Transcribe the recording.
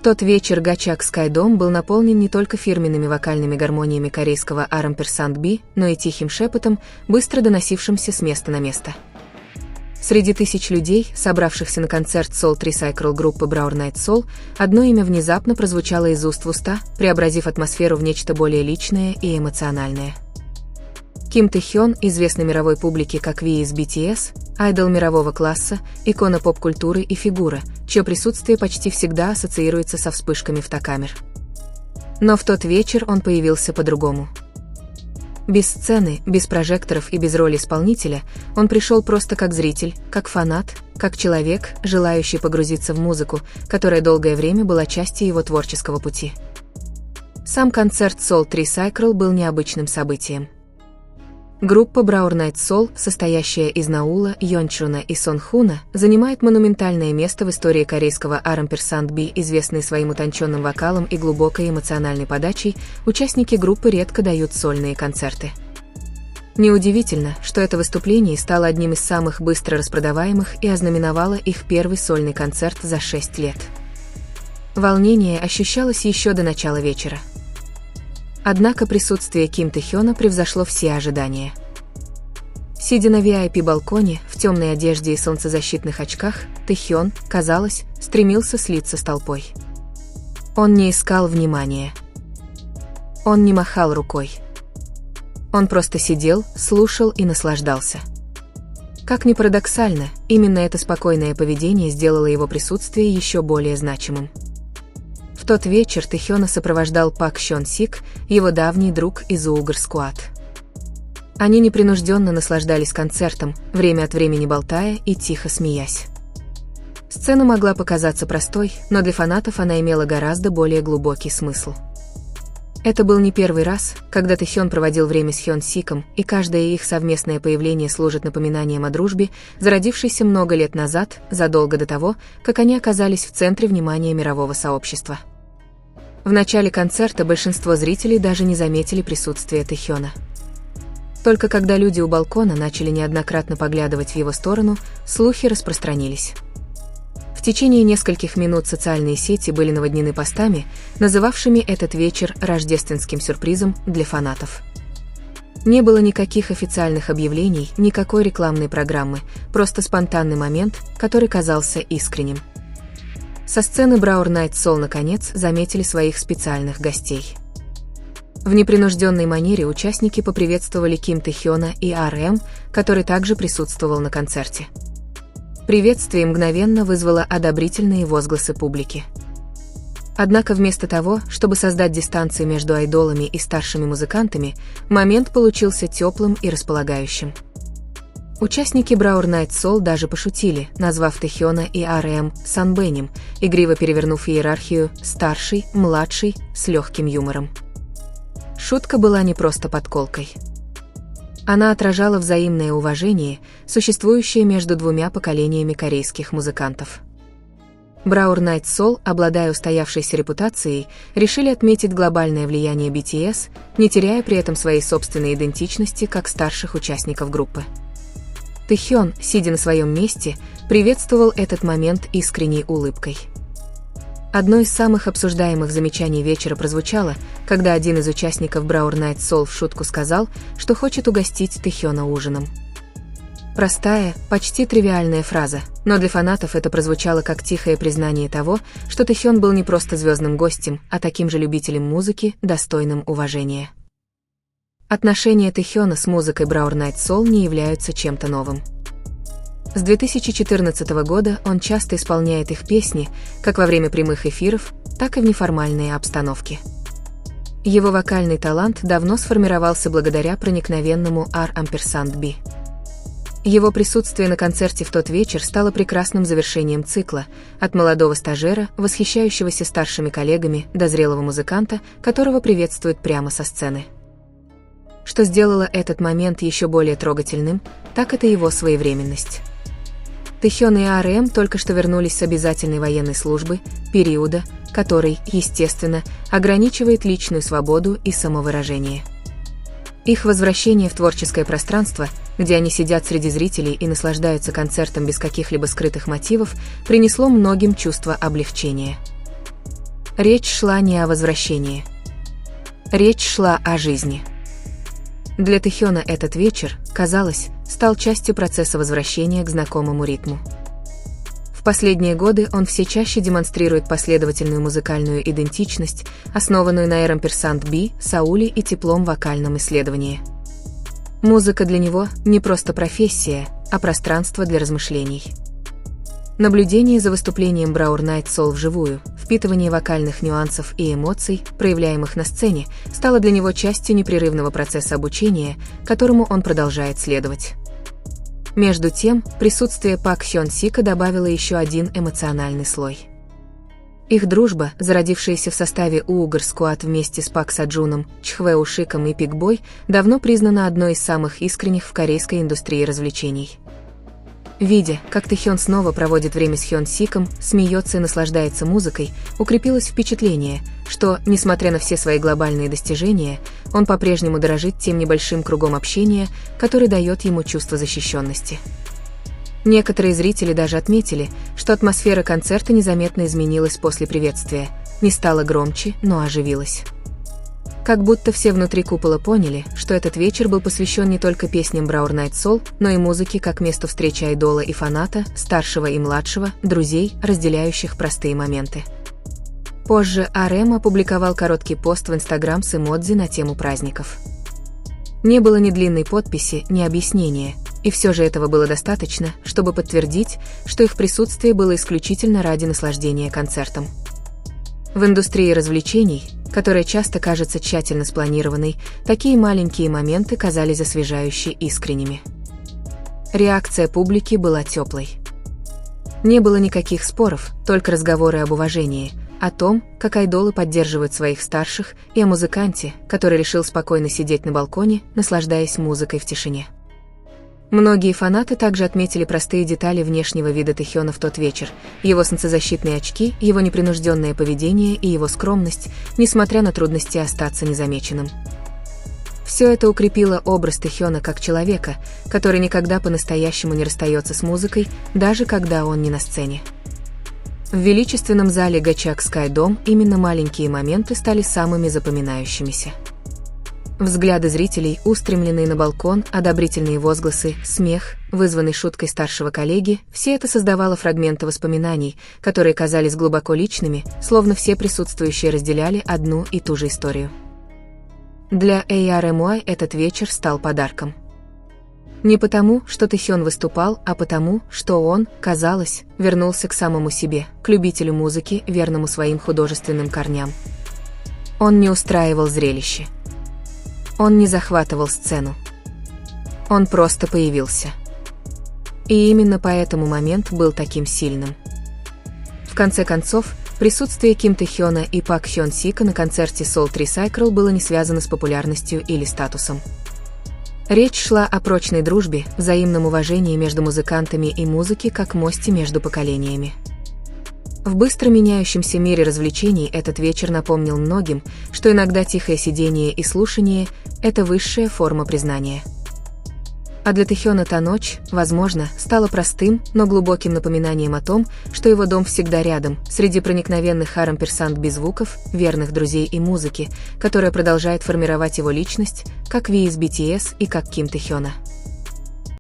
тот вечер Гачак Скайдом был наполнен не только фирменными вокальными гармониями корейского R&B, но и тихим шепотом, быстро доносившимся с места на место. Среди тысяч людей, собравшихся на концерт Soul Tricycle группы Brown Night Soul, одно имя внезапно прозвучало из уст в уста, преобразив атмосферу в нечто более личное и эмоциональное. Ким Тэ-хён, известный мировой публике как V из BTS, айдол мирового класса, икона поп-культуры и фигура, чье присутствие почти всегда ассоциируется со вспышками фотокамер. Но в тот вечер он появился по-другому. Без сцены, без прожекторов и без роли исполнителя, он пришел просто как зритель, как фанат, как человек, желающий погрузиться в музыку, которая долгое время была частью его творческого пути. Сам концерт Soul Tricycle был необычным событием. Группа Brown Night Soul, состоящая из Наула, Йончуна и Сон Хуна, занимает монументальное место в истории корейского R&B, известные своим утонченным вокалом и глубокой эмоциональной подачей. Участники группы редко дают сольные концерты. Неудивительно, что это выступление стало одним из самых быстро распродаваемых и ознаменовало их первый сольный концерт за 6 лет. Волнение ощущалось еще до начала вечера. Однако присутствие Ким Тэ-хёна превзошло все ожидания. Сидя на VIP-балконе, в темной одежде и солнцезащитных очках, Тэ-хён, казалось, стремился слиться с толпой. Он не искал внимания. Он не махал рукой. Он просто сидел, слушал и наслаждался. Как ни парадоксально, именно это спокойное поведение сделало его присутствие еще более значимым. В тот вечер Тэ-хёна сопровождал Пак Хён Сик, его давний друг из Уугр Squad. Они непринужденно наслаждались концертом, время от времени болтая и тихо смеясь. Сцена могла показаться простой, но для фанатов она имела гораздо более глубокий смысл. Это был не первый раз, когда Тэ-хён проводил время с Хён Сиком, и каждое их совместное появление служит напоминанием о дружбе, зародившейся много лет назад, задолго до того, как они оказались в центре внимания мирового сообщества. В начале концерта большинство зрителей даже не заметили присутствия Тэ-хёна. Только когда люди у балкона начали неоднократно поглядывать в его сторону, слухи распространились. В течение нескольких минут социальные сети были наводнены постами, называвшими этот вечер рождественским сюрпризом для фанатов. Не было никаких официальных объявлений, никакой рекламной программы, просто спонтанный момент, который казался искренним. Со сцены Brown Night Soul наконец заметили своих специальных гостей. В непринужденной манере участники поприветствовали Ким Тэ-хёна и RM, который также присутствовал на концерте. Приветствие мгновенно вызвало одобрительные возгласы публики. Однако вместо того, чтобы создать дистанцию между айдолами и старшими музыкантами, момент получился теплым и располагающим. Участники Brown Night Soul даже пошутили, назвав Тэ-хёна и RM санбэнем, игриво перевернув иерархию «старший», «младший» с легким юмором. Шутка была не просто подколкой. Она отражала взаимное уважение, существующее между двумя поколениями корейских музыкантов. Brown Night Soul, обладая устоявшейся репутацией, решили отметить глобальное влияние BTS, не теряя при этом своей собственной идентичности как старших участников группы. Тэ-хён, сидя на своем месте, приветствовал этот момент искренней улыбкой. Одно из самых обсуждаемых замечаний вечера прозвучало, когда один из участников Brown Night Soul в шутку сказал, что хочет угостить Тэ-хёна ужином. Простая, почти тривиальная фраза, но для фанатов это прозвучало как тихое признание того, что Тэ-хён был не просто звездным гостем, а таким же любителем музыки, достойным уважения. Отношения Тэ-хёна с музыкой Brown Night Soul не являются чем-то новым. С 2014 года он часто исполняет их песни, как во время прямых эфиров, так и в неформальной обстановке. Его вокальный талант давно сформировался благодаря проникновенному R&B. Его присутствие на концерте в тот вечер стало прекрасным завершением цикла, от молодого стажера, восхищающегося старшими коллегами, до зрелого музыканта, которого приветствуют прямо со сцены. Что сделало этот момент еще более трогательным, так это его своевременность. Тэ-хён и RM только что вернулись с обязательной военной службы, периода, который, естественно, ограничивает личную свободу и самовыражение. Их возвращение в творческое пространство, где они сидят среди зрителей и наслаждаются концертом без каких-либо скрытых мотивов, принесло многим чувство облегчения. Речь шла не о возвращении. Речь шла о жизни. Для Тэхёна этот вечер, казалось, стал частью процесса возвращения к знакомому ритму. В последние годы он все чаще демонстрирует последовательную музыкальную идентичность, основанную на Рамперсанд Би, Сауле и теплом вокальном исследовании. Музыка для него не просто профессия, а пространство для размышлений. Наблюдение за выступлением Браун Найт Сол вживую, впитывание вокальных нюансов и эмоций, проявляемых на сцене, стало для него частью непрерывного процесса обучения, которому он продолжает следовать. Между тем, присутствие Пак Хён Сика добавило еще один эмоциональный слой. Их дружба, зародившаяся в составе Уугар Сквад вместе с Пак Саджуном, Чхве Ушиком и Пик Бой, давно признана одной из самых искренних в корейской индустрии развлечений. Видя, как Тэхён снова проводит время с Хён Сиком, смеется и наслаждается музыкой, укрепилось впечатление, что, несмотря на все свои глобальные достижения, он по-прежнему дорожит тем небольшим кругом общения, который дает ему чувство защищенности. Некоторые зрители даже отметили, что атмосфера концерта незаметно изменилась после приветствия, не стала громче, но оживилась. Как будто все внутри купола поняли, что этот вечер был посвящен не только песням Браун Найт Сол, но и музыке как месту встречи айдола и фаната, старшего и младшего, друзей, разделяющих простые моменты. Позже RM опубликовал короткий пост в Instagram с эмодзи на тему праздников. Не было ни длинной подписи, ни объяснения, и все же этого было достаточно, чтобы подтвердить, что их присутствие было исключительно ради наслаждения концертом. В индустрии развлечений, которая часто кажется тщательно спланированной, такие маленькие моменты казались освежающе искренними. Реакция публики была теплой. Не было никаких споров, только разговоры об уважении, о том, как айдолы поддерживают своих старших, и о музыканте, который решил спокойно сидеть на балконе, наслаждаясь музыкой в тишине. Многие фанаты также отметили простые детали внешнего вида Тэхёна в тот вечер: его солнцезащитные очки, его непринужденное поведение и его скромность, несмотря на трудности остаться незамеченным. Все это укрепило образ Тэхёна как человека, который никогда по-настоящему не расстается с музыкой, даже когда он не на сцене. В величественном зале Гачак Скайдом именно маленькие моменты стали самыми запоминающимися. Взгляды зрителей, устремленные на балкон, одобрительные возгласы, смех, вызванный шуткой старшего коллеги — все это создавало фрагменты воспоминаний, которые казались глубоко личными, словно все присутствующие разделяли одну и ту же историю. Для ARMY этот вечер стал подарком. Не потому, что Тэхён выступал, а потому, что он, казалось, вернулся к самому себе, к любителю музыки, верному своим художественным корням. Он не устраивал зрелище. Он не захватывал сцену. Он просто появился. И именно поэтому момент был таким сильным. В конце концов, присутствие Ким Тэхёна и Пак Хён Сика на концерте Soul Tricycle было не связано с популярностью или статусом. Речь шла о прочной дружбе, взаимном уважении между музыкантами и музыке как мосте между поколениями. В быстро меняющемся мире развлечений этот вечер напомнил многим, что иногда тихое сидение и слушание — это высшая форма признания. А для Тэхёна та ночь, возможно, стала простым, но глубоким напоминанием о том, что его дом всегда рядом, среди проникновенных Рамперсанд Би звуков, верных друзей и музыки, которая продолжает формировать его личность, как V из BTS и как Ким Тэхёна.